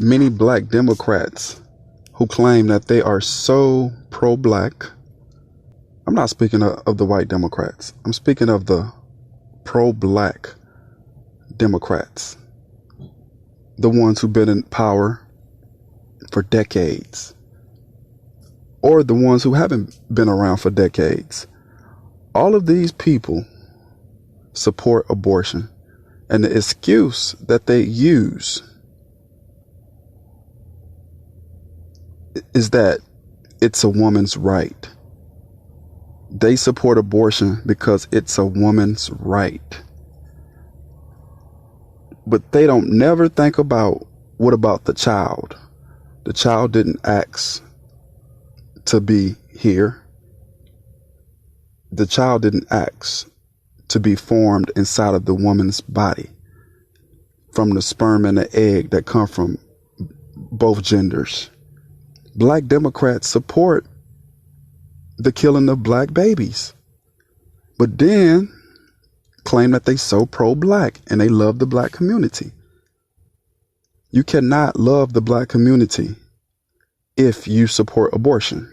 Many black Democrats who claim that they are so pro-black. I'm not speaking of the white Democrats. I'm speaking of the pro-black Democrats, the ones who've been in power for decades, or the ones who haven't been around for decades. All of these people support abortion, and the excuse that they use is that it's a woman's right. They support abortion because it's a woman's right. But they don't never think about, what about the child? The child didn't ask to be here. The child didn't ask to be formed inside of the woman's body from the sperm and the egg that come from both genders. Black Democrats support the killing of black babies, but then claim that they so pro-black and they love the black community. You cannot love the black community if you support abortion.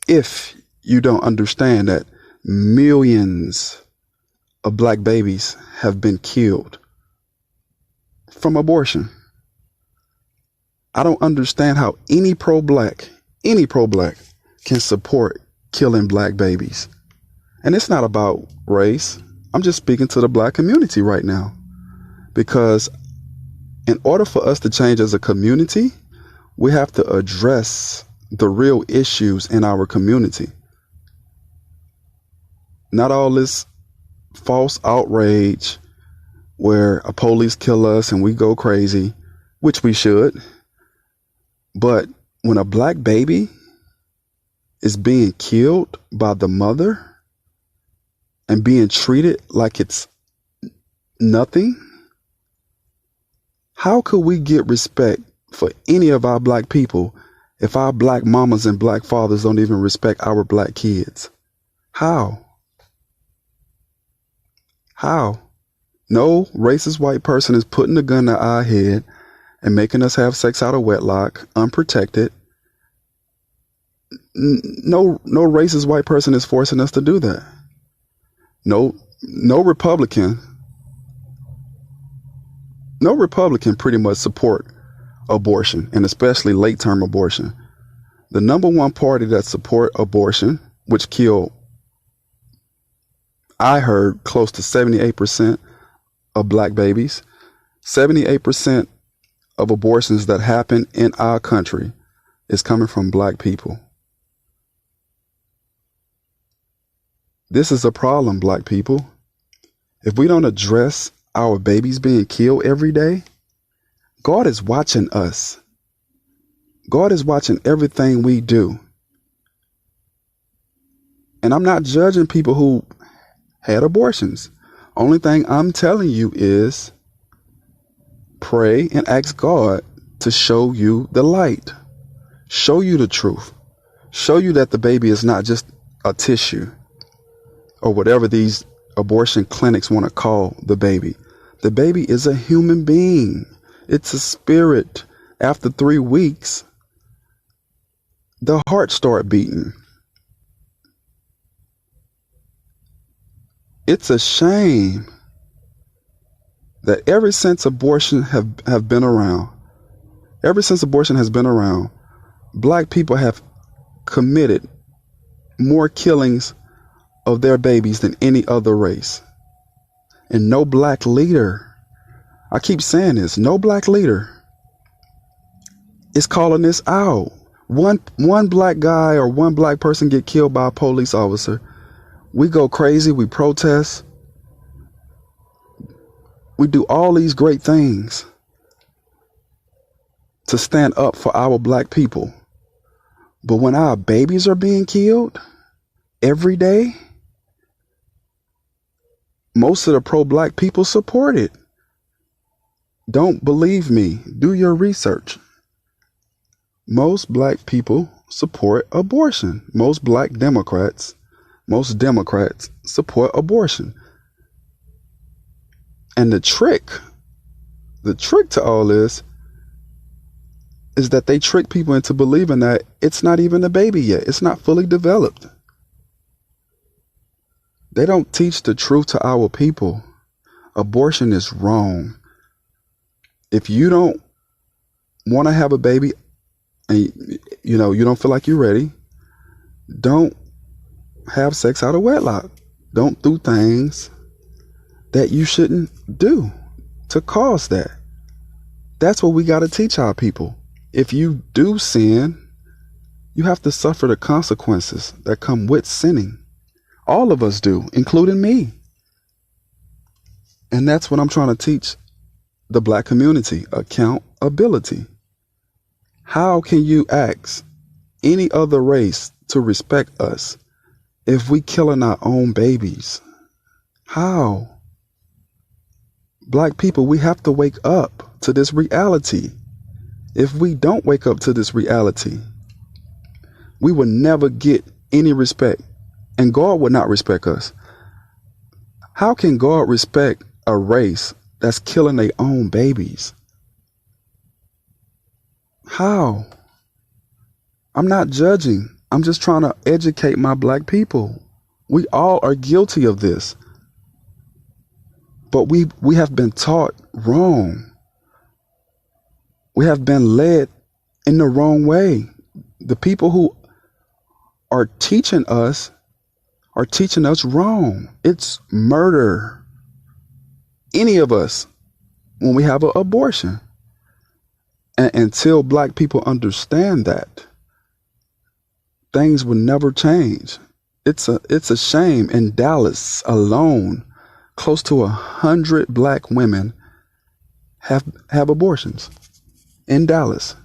If you don't understand that millions of black babies have been killed from abortion. I don't understand how any pro-black can support killing black babies. And it's not about race. I'm just speaking to the black community right now, because in order for us to change as a community, we have to address the real issues in our community. Not all this false outrage where a police kill us and we go crazy, which we should. But when a black baby is being killed by the mother and being treated like it's nothing, how could we get respect for any of our black people if our black mamas and black fathers don't even respect our black kids? How? No racist white person is putting a gun to our head and making us have sex out of wedlock, unprotected. No racist white person is forcing us to do that. No Republican pretty much support abortion, and especially late-term abortion. The number one party that support abortion, which killed, I heard, close to 78% of black babies, 78% of abortions that happen in our country is coming from black people. This is a problem, black people. If we don't address our babies being killed every day, God is watching us. God is watching everything we do. And I'm not judging people who had abortions. Only thing I'm telling you is pray and ask God to show you the light, show you the truth, show you that the baby is not just a tissue or whatever these abortion clinics want to call the baby. The baby is a human being. It's a spirit. After 3 weeks, the heart start beating. It's a shame that ever since abortion have been around, black people have committed more killings of their babies than any other race. And no black leader, I keep saying this, no black leader is calling this out. One black guy or one black person get killed by a police officer, we go crazy, we protest, we do all these great things to stand up for our black people. But when our babies are being killed every day, most of the pro-black people support it. Don't believe me? Do your research. Most black people support abortion. Most Democrats support abortion. And the trick to all this is that they trick people into believing that it's not even a baby yet. It's not fully developed. They don't teach the truth to our people. Abortion is wrong. If you don't want to have a baby and you don't feel like you're ready, don't have sex out of wedlock. Don't do things that you shouldn't do to cause that. That's what we got to teach our people. If you do sin, you have to suffer the consequences that come with sinning. All of us do, including me. And that's what I'm trying to teach the Black community: accountability. How can you ask any other race to respect us if we killing our own babies? How? Black people, we have to wake up to this reality. If we don't wake up to this reality, we will never get any respect, and God will not respect us. How can God respect a race that's killing their own babies? How? I'm not judging. I'm just trying to educate my Black people. We all are guilty of this. But we have been taught wrong. We have been led in the wrong way. The people who are teaching us wrong. It's murder. Any of us, when we have an abortion. And until Black people understand that, things will never change. It's a shame. In Dallas alone, close to 100 Black women have abortions in Dallas.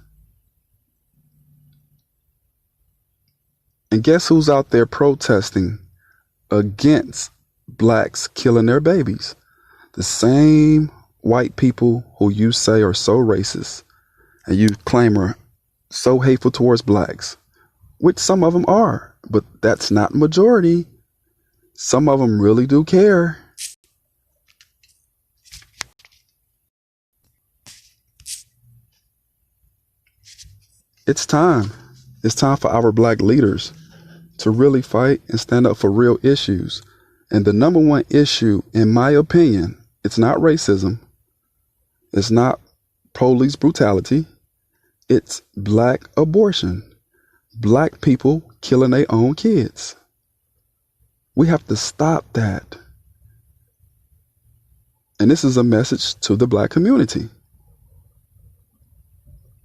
And guess who's out there protesting against Blacks killing their babies? The same white people who you say are so racist and you claim are so hateful towards Blacks, which some of them are, but that's not majority. Some of them really do care. It's time. It's time for our Black leaders to really fight and stand up for real issues. And the number one issue, in my opinion, it's not racism. It's not police brutality. It's Black abortion. Black people killing their own kids. We have to stop that. And this is a message to the Black community.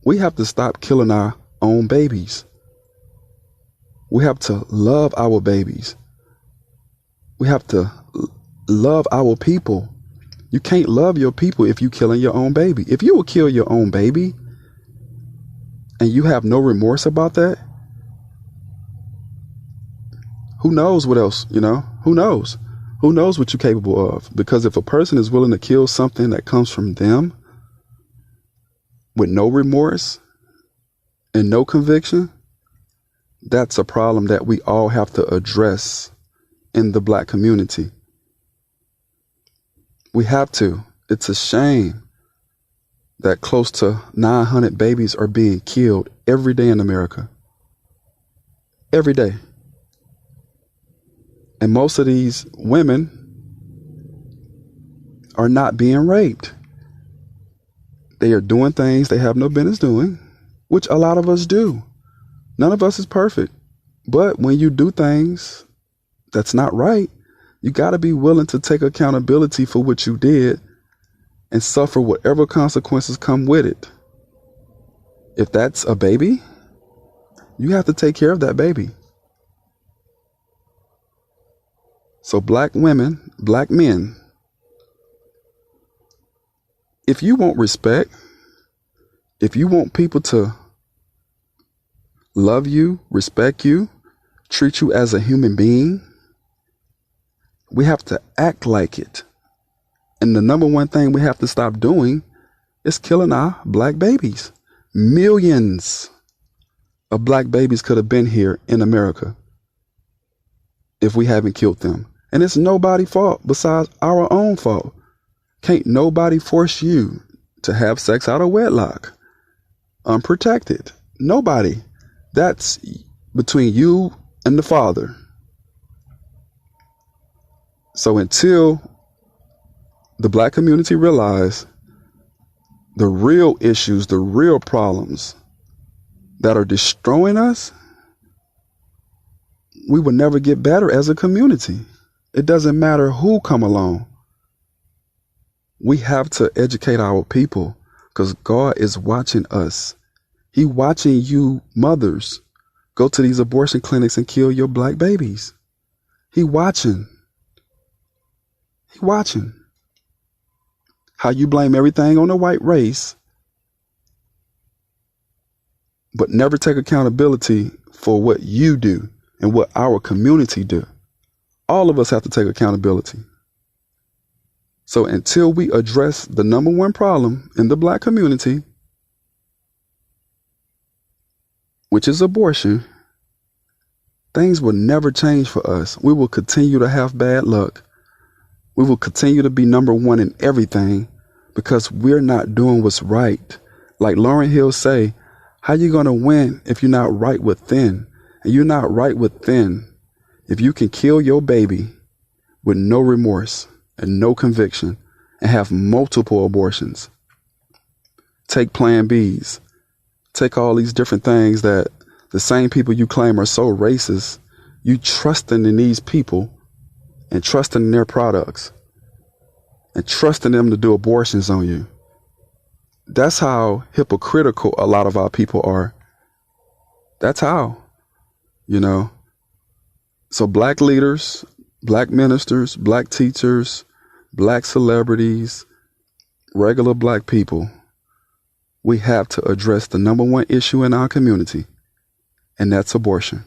We have to stop killing our own babies. We have to love our babies. We have to love our people. You can't love your people if you're killing your own baby. If you will kill your own baby and you have no remorse about that, who knows what else, Who knows? Who knows what you're capable of? Because if a person is willing to kill something that comes from them with no remorse and no conviction, that's a problem that we all have to address in the Black community. We have to. It's a shame that close to 900 babies are being killed every day in America. Every day. And most of these women are not being raped. They are doing things they have no business doing, which a lot of us do. None of us is perfect. But when you do things that's not right, you got to be willing to take accountability for what you did and suffer whatever consequences come with it. If that's a baby, you have to take care of that baby. So Black women, Black men, if you want respect, if you want people to love you, respect you, treat you as a human being, we have to act like it. And the number one thing we have to stop doing is killing our Black babies. Millions of Black babies could have been here in America if we haven't killed them. And it's nobody's fault besides our own fault. Can't nobody force you to have sex out of wedlock. unprotected. Nobody. That's between you and the Father. So until the black community realize the real issues, the real problems that are destroying us, we will never get better as a community. It doesn't matter who come along. We have to educate our people because God is watching us. He watching you mothers go to these abortion clinics and kill your black babies. He watching. He watching. How you blame everything on the white race, but never take accountability for what you do and what our community do. All of us have to take accountability. So until we address the number one problem in the black community, which is abortion, things will never change for us. We will continue to have bad luck. We will continue to be number one in everything because we're not doing what's right. Like Lauryn Hill say, how you going to win if you're not right within? And you're not right within if you can kill your baby with no remorse and no conviction and have multiple abortions. Take Plan Bs. Take all these different things that the same people you claim are so racist, you trusting in these people and trusting in their products and trusting them to do abortions on you. That's how hypocritical a lot of our people are. That's how, you know. So black leaders, black ministers, black teachers, black celebrities, regular black people, we have to address the number one issue in our community, and that's abortion.